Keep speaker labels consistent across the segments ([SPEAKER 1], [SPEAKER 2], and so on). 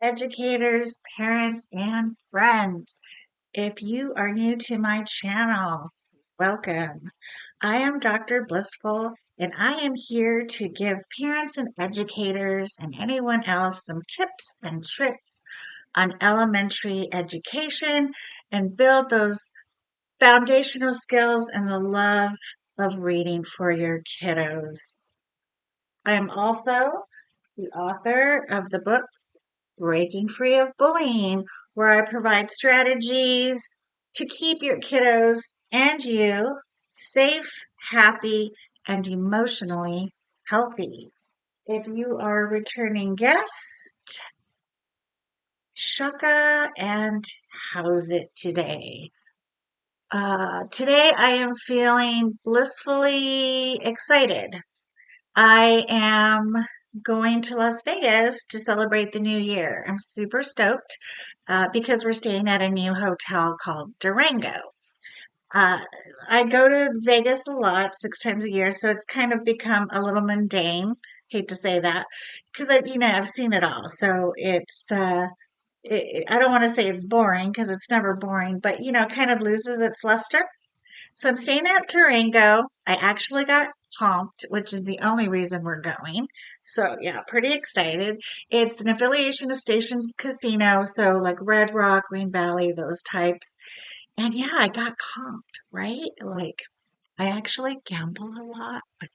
[SPEAKER 1] educators, parents, and friends. If you are new to my channel, welcome. I am Dr. Blissful, and I am here to give parents and educators and anyone else some tips and tricks on elementary education and build those foundational skills and the love of reading for your kiddos. I am also the author of the book Breaking Free of Bullying, where I provide strategies to keep your kiddos and you safe, happy, and emotionally healthy. If you are a returning guest, Shaka, and how's it today? Today I am feeling blissfully excited. I am going to Las Vegas to celebrate the new year. I'm super stoked because we're staying at a new hotel called Durango. Uh, I go to Vegas a lot, 6 times a year, so it's kind of become a little mundane. Hate to say that because I've seen it all. So I don't want to say it's boring because it's never boring, but it kind of loses its luster. So I'm staying at Durango. I actually got comped, which is the only reason we're going. So yeah, pretty excited. It's an affiliation of Stations Casino, so like Red Rock, Green Valley, those types. And yeah, I got comped, right? Like I actually gamble a lot, but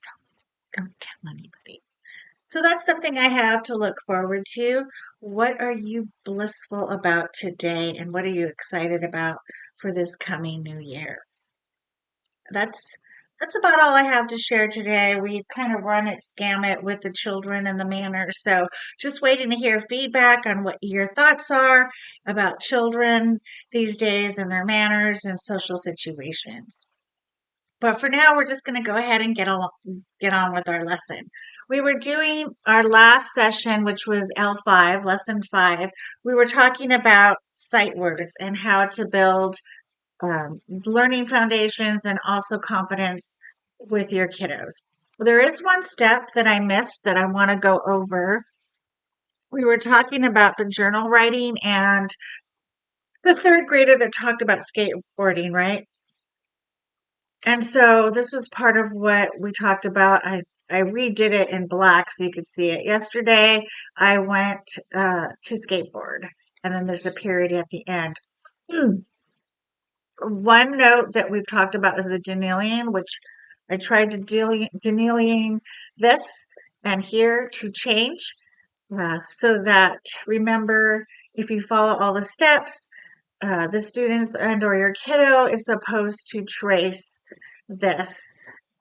[SPEAKER 1] don't tell anybody. So that's something I have to look forward to. What are you blissful about today, and what are you excited about for this coming new year? that's that's about all I have to share today. We've kind of run its gamut with the children and the manners. So just waiting to hear feedback on what your thoughts are about children these days and their manners and social situations. But for now, we're just going to go ahead and get on with our lesson. We were doing our last session, which was L5, lesson 5. We were talking about sight words and how to build learning foundations and also confidence with your kiddos. There is one step that I missed that I want to go over. We were talking about the journal writing and the third grader that talked about skateboarding, right? And so this was part of what we talked about. I redid it in black so you could see it. Yesterday, I went to skateboard, and then there's a period at the end. One note that we've talked about is the delineating, which I tried to delineating this and here to change so that remember if you follow all the steps, the students and or your kiddo is supposed to trace this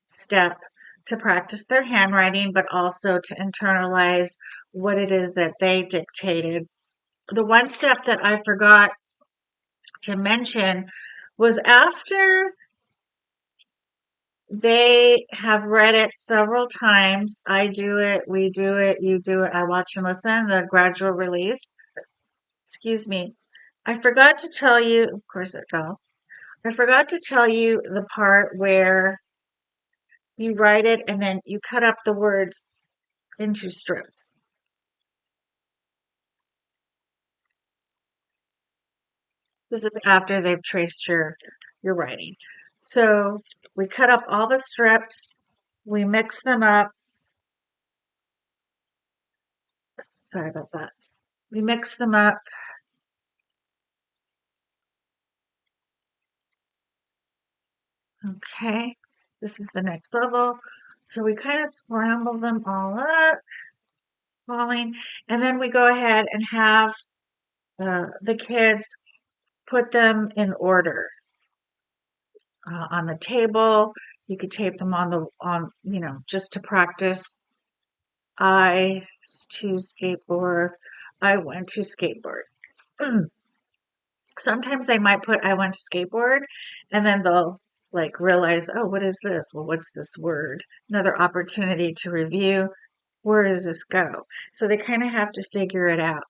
[SPEAKER 1] step to practice their handwriting, but also to internalize what it is that they dictated. The one step that I forgot to mention was after they have read it several times. I do it, we do it, you do it, I watch and listen, the gradual release. Excuse me. I forgot to tell you, of course it fell. I forgot to tell you the part where you write it and then you cut up the words into strips. This is after they've traced your writing. So we cut up all the strips, we mix them up. Sorry about that. We mix them up. Okay, this is the next level. So we kind of scramble them all up, falling, and then we go ahead and have the kids put them in order on the table. You could tape them just to practice. I to skateboard. I went to skateboard. Sometimes they might put I went to skateboard and then they'll like realize, oh, what is this? Well, what's this word? Another opportunity to review. Where does this go? So they kind of have to figure it out.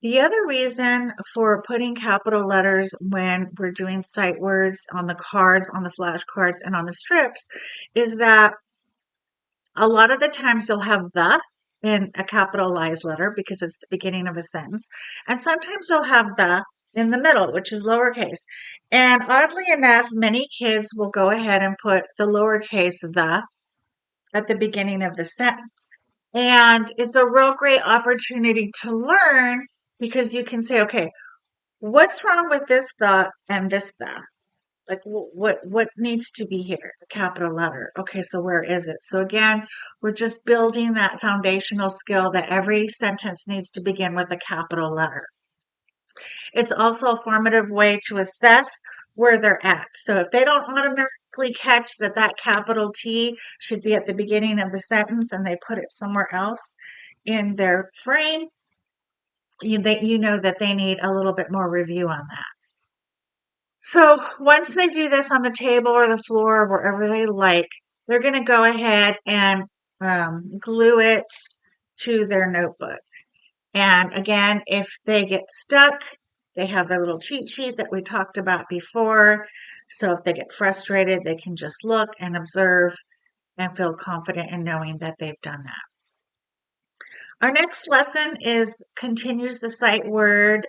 [SPEAKER 1] The other reason for putting capital letters when we're doing sight words on the cards, on the flashcards, and on the strips is that a lot of the times you'll have the in a capitalized letter because it's the beginning of a sentence. And sometimes they'll have the in the middle, which is lowercase. And oddly enough, many kids will go ahead and put the lowercase the at the beginning of the sentence. And it's a real great opportunity to learn because you can say, okay, what's wrong with this the and this the? Like what needs to be here? The capital letter. Okay, so where is it? So again, we're just building that foundational skill that every sentence needs to begin with a capital letter. It's also a formative way to assess where they're at. So if they don't automatically catch that that capital T should be at the beginning of the sentence and they put it somewhere else in their frame, you know that they need a little bit more review on that. So once they do this on the table or the floor or wherever they like, they're going to go ahead and glue it to their notebook. And again, if they get stuck, they have their little cheat sheet that we talked about before. So if they get frustrated, they can just look and observe and feel confident in knowing that they've done that. Our next lesson continues the sight word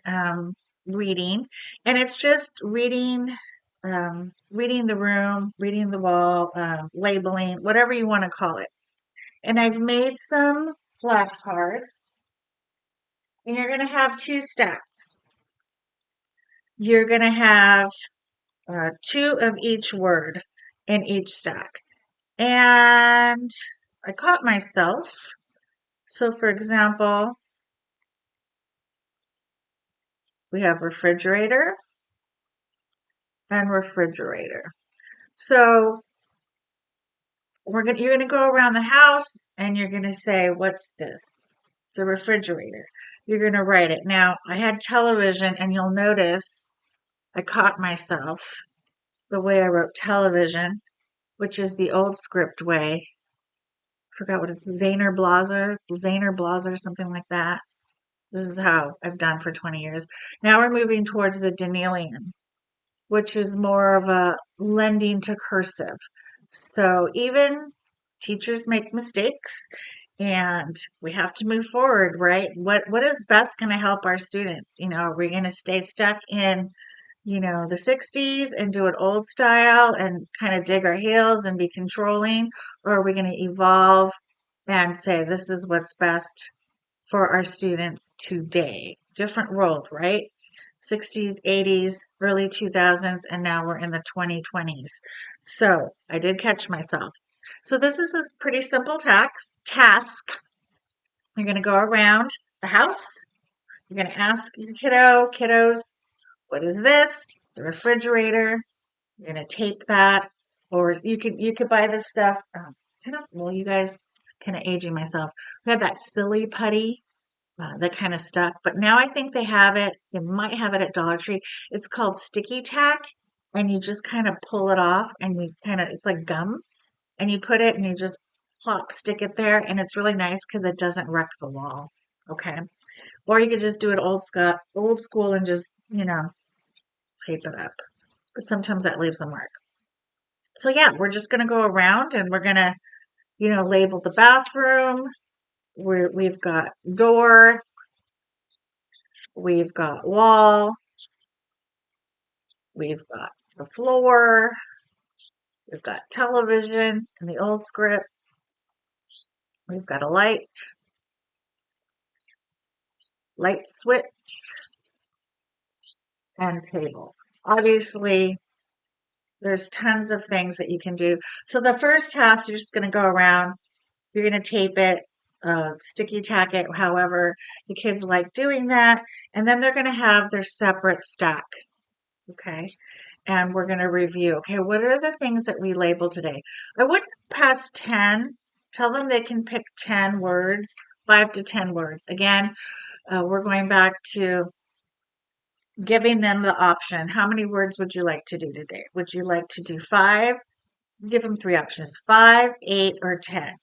[SPEAKER 1] reading, and it's just reading, reading the room, reading the wall, labeling, whatever you want to call it. And I've made some flashcards, and you're going to have two stacks. You're going to have two of each word in each stack. And I caught myself. So, for example, we have refrigerator and refrigerator. So you're gonna go around the house and you're gonna say, "What's this?" It's a refrigerator. You're gonna write it. Now, I had television, and you'll notice I caught myself the way I wrote television, which is the old script way. Forgot what it's Zahner Blaser, something like that. This is how I've done for 20 years. Now we're moving towards the Danielian, which is more of a lending to cursive. So even teachers make mistakes and we have to move forward, right? What is best going to help our students? Are we going to stay stuck in, the 60s and do it old style and kind of dig our heels and be controlling? Or are we going to evolve and say, this is what's best for our students today? Different world, right? 60s, 80s, early 2000s, and now we're in the 2020s. So I did catch myself. So this is a pretty simple task. You're going to go around the house. You're going to ask your kiddos, what is this? It's a refrigerator. You're going to tape that, or you could buy this stuff. You guys kind of aging myself. We had that silly putty that kind of stuck. But now I think they have it. They might have it at Dollar Tree. It's called sticky tack, and you just kind of pull it off, and it's like gum, and you put it, and you just stick it there, and it's really nice because it doesn't wreck the wall. Okay, or you could just do it old school, and just tape it up. But sometimes that leaves a mark. So yeah, we're just gonna go around, and we're gonna label the bathroom. We've got door. We've got wall, we've got the floor, we've got television in the old script, we've got a light switch, and table. Obviously, there's tons of things that you can do. So the first task, you're just going to go around, you're going to tape it, sticky tack it, however the kids like doing that, and then they're going to have their separate stack. Okay. And we're going to review. Okay, what are the things that we labeled today? I wouldn't pass 10. Tell them they can pick 10 words, 5 to 10 words. Again, we're going back to giving them the option. How many words would you like to do today? Would you like to do 5? Give them 3 options, 5, 8, or 10.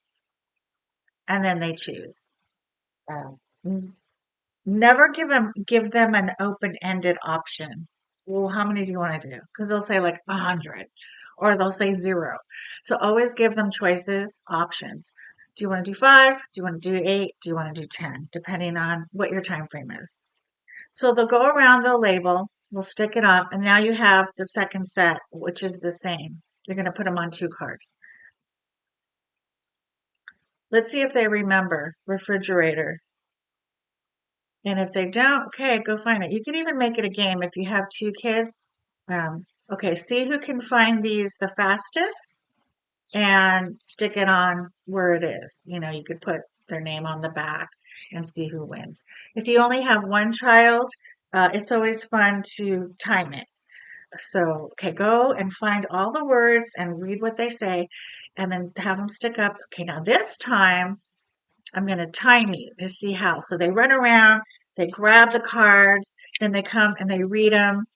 [SPEAKER 1] And then they choose. Never give them an open-ended option. Well, how many do you want to do? Because they'll say like 100 or they'll say 0. So always give them choices, options. Do you want to do 5? Do you want to do 8? Do you want to do 10? Depending on what your time frame is. So they'll go around, they'll label, we'll stick it up, and now you have the second set, which is the same. You're going to put them on 2 cards. Let's see if they remember refrigerator. And if they don't, okay, go find it. You can even make it a game if you have 2 kids. Okay, see who can find these the fastest and stick it on where it is. You could put their name on the back and see who wins. If you only have one child, it's always fun to time it. So, okay, go and find all the words and read what they say and then have them stick up. Okay, now this time I'm going to time you to see how. So they run around, they grab the cards, then they come and they read them.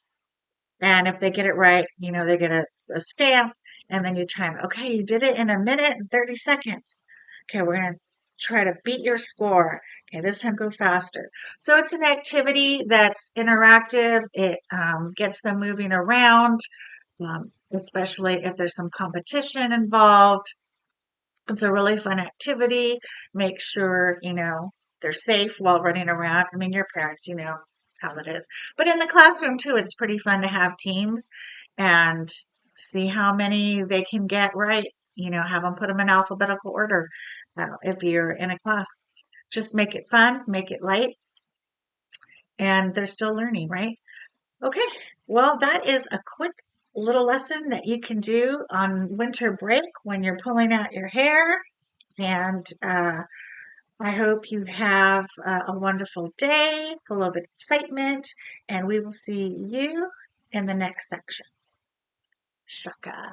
[SPEAKER 1] And if they get it right, they get a stamp and then you time. Okay, you did it in 1 minute and 30 seconds. Okay, we're going to try to beat your score. Okay, this time go faster. So it's an activity that's interactive. It gets them moving around, especially if there's some competition involved. It's a really fun activity. Make sure, they're safe while running around. I mean, your parents, how it is. But in the classroom too, it's pretty fun to have teams and see how many they can get right. Have them put them in alphabetical order if you're in a class. Just make it fun, make it light, and they're still learning, right? Okay, well, that is a quick little lesson that you can do on winter break when you're pulling out your hair. And I hope you have a wonderful day full of excitement, and we will see you in the next section. Shaka.